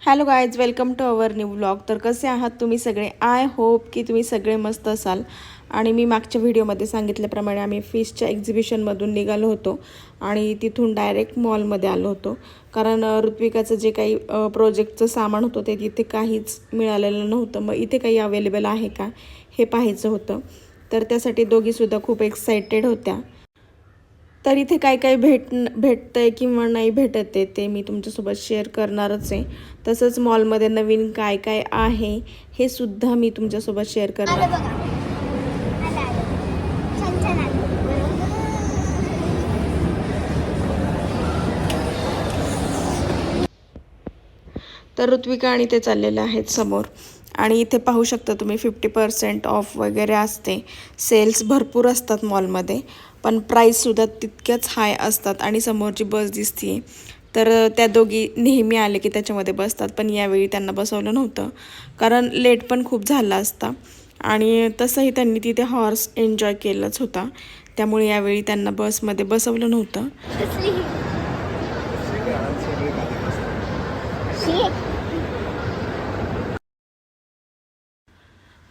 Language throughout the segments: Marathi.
Hello guys, welcome to our new vlog. तर कसे आहात तुम्ही सगळे? आय होप की तुम्ही सगळे मस्त असाल. आणि मी मागच्या व्हिडिओमध्ये सांगितल्याप्रमाणे आम्ही फिशच्या एक्झिबिशनमधून निघालो होतो आणि तिथून डायरेक्ट मॉलमध्ये आलो होतो. कारण ऋत्विकाचं जे काही प्रोजेक्टचं सामान होतं ते तिथे काहीच मिळालेलं नव्हतं. मग इथे काही अवेलेबल आहे का हे पाहायचं होतं. तर त्यासाठी दोघीसुद्धा खूप एक्सायटेड होत्या. तर इथे काय काय भेटतंय किंवा नाही भेटत आहे ते मी तुमच्यासोबत शेअर करणारच आहे. तसंच मॉलमध्ये नवीन काय काय आहे हे सुद्धा मी तुमच्यासोबत शेअर करणार. तर ऋत्विका आणि ते चाललेले आहेत समोर. आणि इथे पाहू शकता तुम्ही 50% ऑफ वगैरे असते. सेल्स भरपूर असतात मॉलमध्ये, पण प्राईससुद्धा तितक्याच हाय असतात. आणि समोरची बस दिसते तर त्या दोघी नेहमी आले की त्याच्यामध्ये बसतात, पण यावेळी त्यांना बसवलं नव्हतं कारण लेट पण खूप झाला असता. आणि तसंही त्यांनी तिथे हॉर्स एन्जॉय केलंच होता, त्यामुळे यावेळी त्यांना बसमध्ये बसवलं नव्हतं.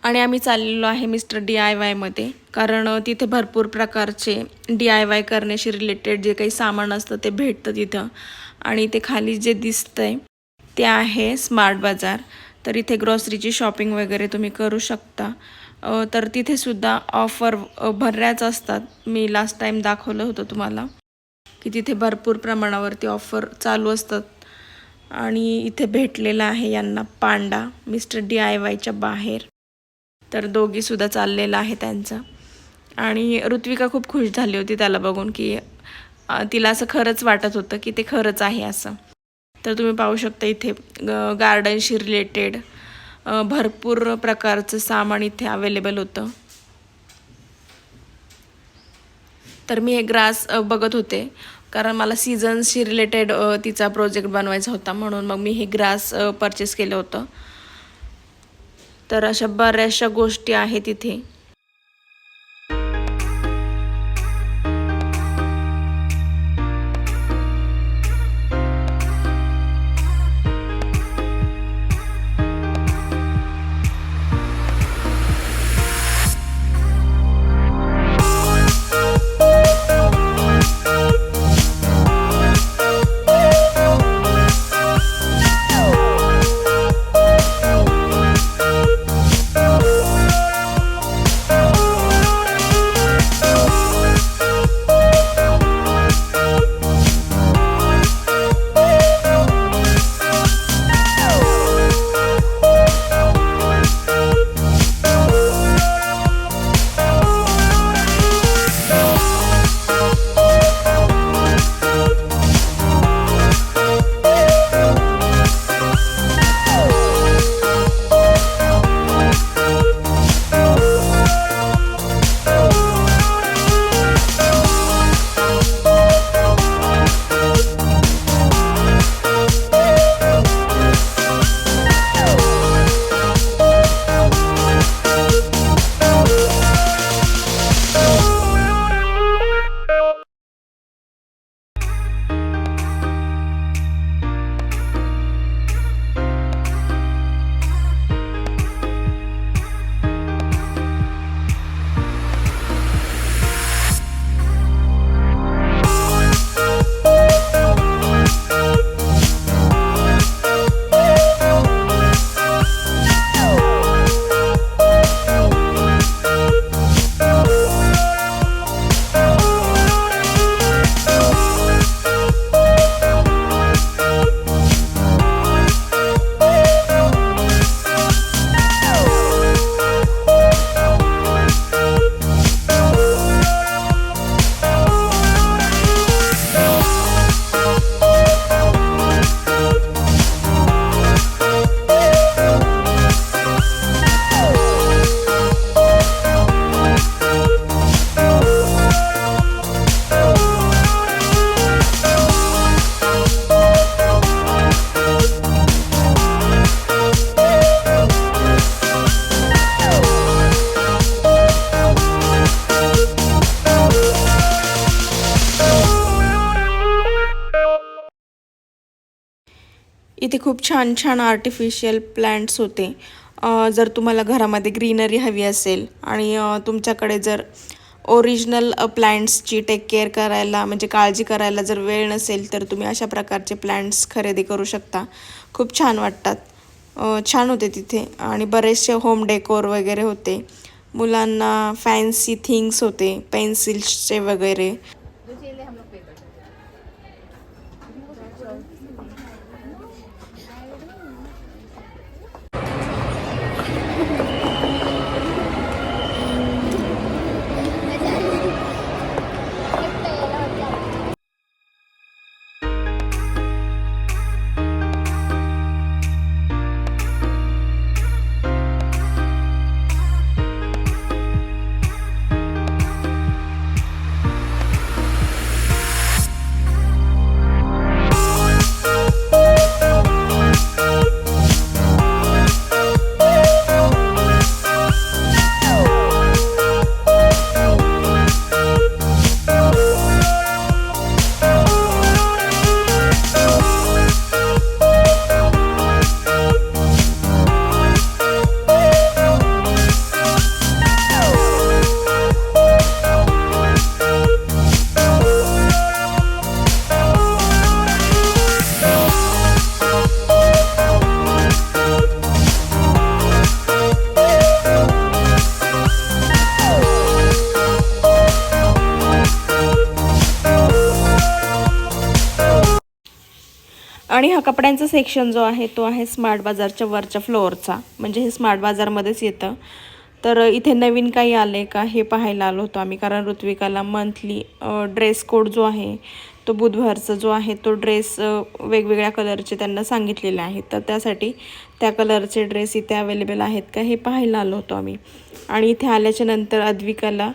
आणि आम्ही चाललेलो आहे मिस्टर DIYमध्ये, कारण तिथे भरपूर प्रकारचे DIY करण्याशी रिलेटेड जे काही सामान असतं ते भेटतं तिथं. आणि ते खाली जे दिसतंय ते आहे स्मार्ट बाजार. तर इथे ग्रॉसरीची शॉपिंग वगैरे तुम्ही करू शकता. तर तिथे सुद्धा ऑफर बऱ्याच असतात. मी लास्ट टाईम दाखवलं होतं तुम्हाला की तिथे भरपूर प्रमाणावरती ऑफर चालू असतात. आणि इथे भेटलेला आहे यांना पांडा मिस्टर DIYच्या बाहेर. तर दोघीसुद्धा चाललेलं आहे त्यांचं. आणि ऋत्विका खूप खुश झाली होती त्याला बघून की तिला असं खरंच वाटत होतं की ते खरंच आहे असं. तर तुम्ही पाहू शकता इथे गार्डनशी रिलेटेड भरपूर प्रकारचं सामान इथे अवेलेबल होतं. तर मी हे ग्रास बघत होते कारण मला सीझन्सशी रिलेटेड तिचा प्रोजेक्ट बनवायचा होता, म्हणून मग मी हे ग्रास परचेस केलं होतं. तर अशा बऱ्याचशा गोष्टी आहेत इथे. इथे खूप छान छान आर्टिफिशियल प्लांट्स होते. जर तुम्हाला घरामध्ये ग्रीनरी हवी असेल आणि तुमच्याकडे जर ओरिजिनल प्लांट्सची टेक केअर करायला म्हणजे काळजी करायला जर वेळ नसेल तर तुम्ही अशा प्रकारचे प्लांट्स खरेदी करू शकता. खूप छान वाटतात. छान होते तिथे आणि बरेचसे होम डेकोर वगैरे होते. मुलांना फॅन्सी थिंग्स होते, पेन्सिल्सचे वगैरे. आणि हा कपड्यांचा सेक्शन जो आहे तो आहे स्मार्ट बाजारच्या वरच्या फ्लोअरचा, म्हणजे हे स्मार्ट बाजारमध्येच येतं. तर इथे नवीन काही आले का हे पाहायला आलो होतो आम्ही, कारण ऋत्विकाला मंथली ड्रेस कोड जो आहे तो बुधवारचा जो आहे तो ड्रेस वेगवेगळ्या कलरचे त्यांना सांगितलेले आहेत. तर त्यासाठी त्या कलरचे ड्रेस इथे अवेलेबल आहेत का हे पाहायला आलो होतो आम्ही. आणि इथे आल्याच्या नंतर अद्विकाला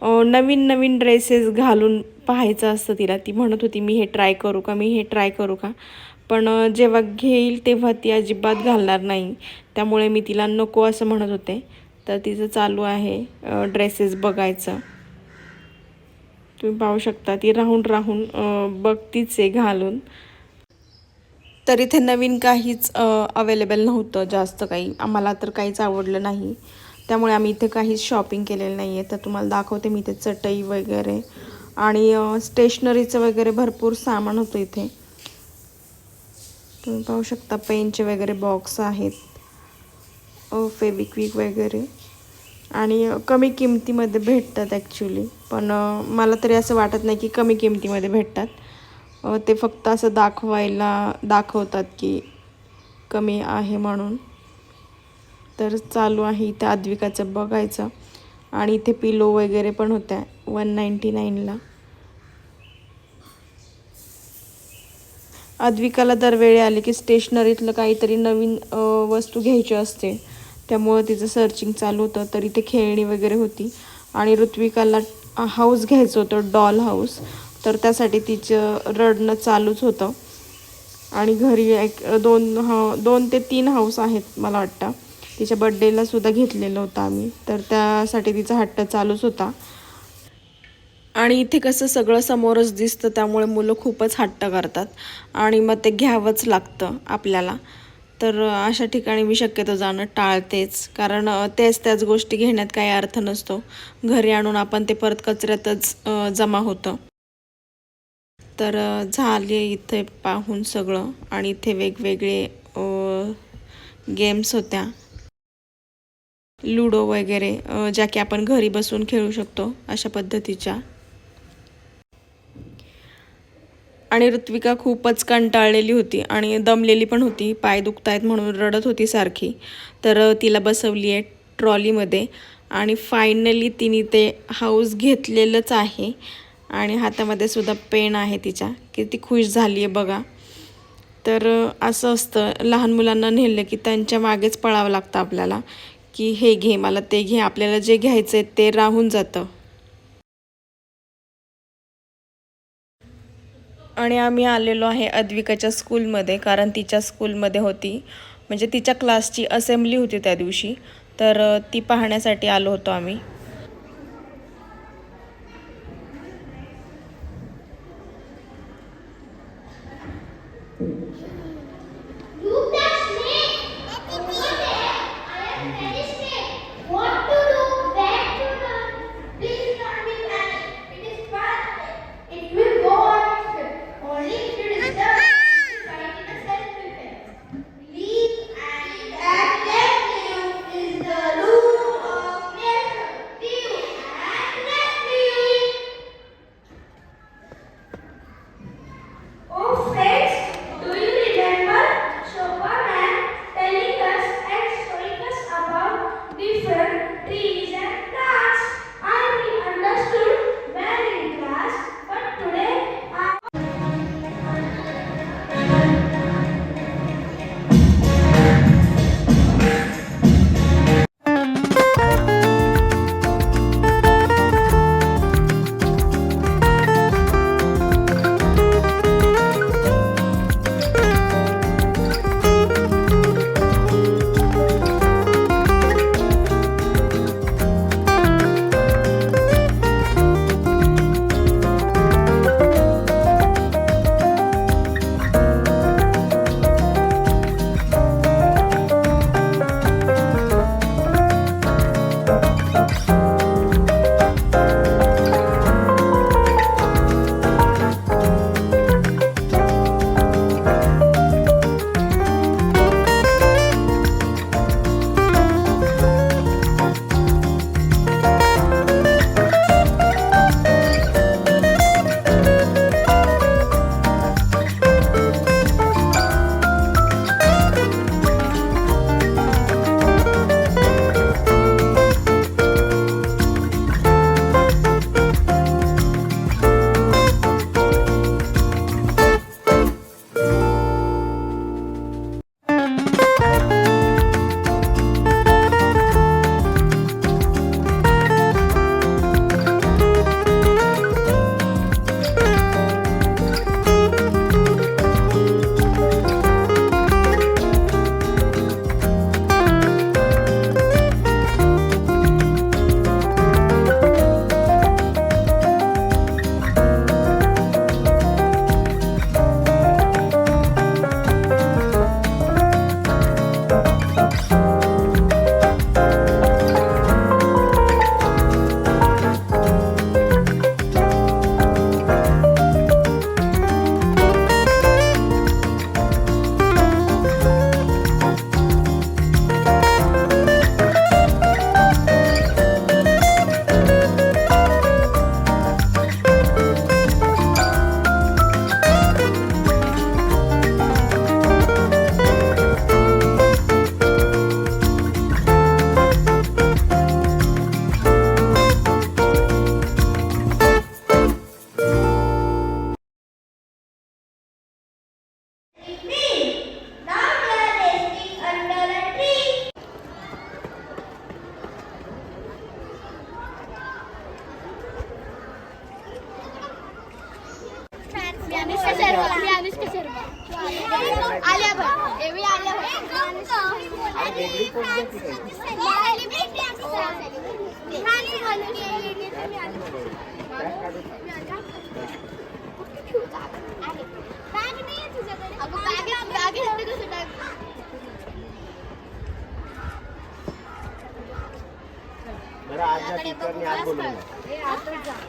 नवीन नवीन ड्रेसेस घालून पाहायचं असतं तिला. ती म्हणत होती मी हे ट्राय करू का, मी हे ट्राय करू का, पण जेव्हा घेईल तेव्हा ती अजिबात घालणार नाही. त्यामुळे मी तिला नको असं म्हणत होते. तर तिचं चालू आहे ड्रेसेस बघायचं. तुम्ही पाहू शकता ती राहून राहून बघतीच आहे घालून. तर इथे नवीन काहीच अवेलेबल नव्हतं जास्त काही. आम्हाला तर काहीच आवडलं नाही, त्यामुळे आम्ही इथे काहीच शॉपिंग केलेलं नाही आहे. तर तुम्हाला दाखवते मी इथे चटई वगैरे आणि स्टेशनरीचं वगैरे भरपूर सामान होतं इथे. तुम्ही पाहू शकता पेनचे वगैरे बॉक्स आहेत, फेविक्विक वगैरे, आणि कमी किमतीमध्ये भेटतात ॲक्च्युली. पण मला तरी असं वाटत नाही की कमी किमतीमध्ये भेटतात. ते फक्त असं दाखवतात की कमी आहे म्हणून. तर चालू आहे इथे अद्विकाचं बघायचं. आणि इथे पिलो वगैरे पण होत्या 199ला. अद्विकाला दरवेळी आले की स्टेशनरीतलं काहीतरी नवीन वस्तू घ्यायची असते, त्यामुळं तिचं सर्चिंग चालू होतं. तर इथे खेळणी वगैरे होती आणि ऋत्विकाला हाऊस घ्यायचं होतं, डॉल हाऊस. तर त्यासाठी तिचं रडणं चालूच होतं. आणि घरी एक 2 ते 3 हाऊस आहेत मला वाटतं. तिच्या बड्डेला सुद्धा घेतलेलं होतं आम्ही, तर त्यासाठी तिचा हट्ट चालूच होता. आणि इथे कसं सगळं समोरच दिसतं, त्यामुळे मुलं खूपच हट्ट करतात आणि मग ते घ्यावंच लागतं आपल्याला. तर अशा ठिकाणी मी शक्यतो जाणं टाळतेच, कारण त्याच गोष्टी घेण्यात काही अर्थ नसतो. घरी आणून आपण ते परत कचऱ्यातच जमा होतं. तर झाले इथे पाहून सगळं. आणि इथे वेगवेगळे गेम्स होत्या, लुडो वगैरे, ज्या की आपण घरी बसून खेळू शकतो अशा पद्धतीच्या. आणि ऋत्विका खूपच कंटाळलेली होती आणि दमलेली पण होती, पाय दुखतायत म्हणून रडत होती सारखी. तर तिला बसवली आहे ट्रॉलीमध्ये आणि फायनली तिने ते हाऊस घेतलेलंच आहे. आणि हातामध्ये सुद्धा पेन आहे तिच्या. किती खुश झाली आहे बघा. तर असं असतं, लहान मुलांना नेलं की त्यांच्या मागेच पळावं लागतं आपल्याला, की हे घे, मला ते घे. आपल्याला जे घ्यायचं आहे ते राहून जातं. आणि आम्ही आलेलो आहे अद्विकाच्या स्कूलमध्ये, कारण तिच्या स्कूलमध्ये होती, म्हणजे तिच्या क्लासची असेंब्ली होती त्या दिवशी. तर ती पाहण्यासाठी आलो होतो आम्ही. अनुष्का शर्मा, मी अनुष्का शर्मा. आलिया भट, एवी आलिया भट.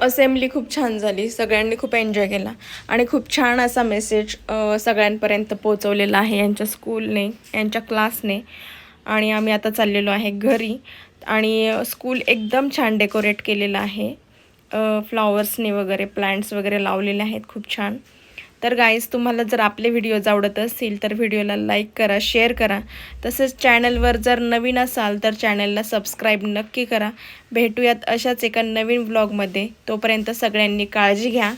असेंब्ली खूप छान झाली, सगळ्यांनी खूप एन्जॉय केला आणि खूप छान असा मेसेज सगळ्यांपर्यंत पोहोचवलेला आहे यांच्या स्कूलने, यांच्या क्लासने. आणि आम्ही आता चाललेलो आहे घरी. आणि स्कूल एकदम छान डेकोरेट केलेलं आहे, फ्लॉवर्सने वगैरे, प्लांट्स वगैरे लावलेले आहेत खूप छान. तर गाईज, तुम्हाला जर आपले व्हिडिओज आवडत असतील तर व्हिडिओला लाईक करा, शेअर करा. तसेच चॅनलवर जर नवीन असाल तर चॅनलला सबस्क्राईब नक्की करा. भेटूयात अशाच एका नवीन व्लॉगमध्ये. तोपर्यंत सगळ्यांनी काळजी घ्या.